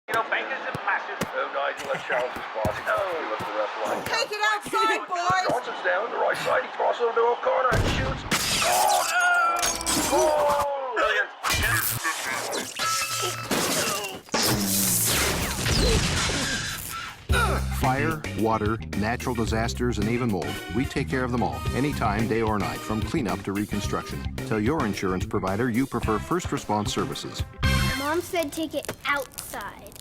You know, bankers and flashes. No, Nigel, that's Charles' boss. No, he looks the rest line. Take it outside, boys! Johnson's down the right side. He crosses over the corner and shoots. Oh, no! Goal! Brilliant. Fire, water, natural disasters, and even mold. We take care of them all, anytime, day or night, from cleanup to reconstruction. Tell your insurance provider you prefer first response services. Mom said take it outside.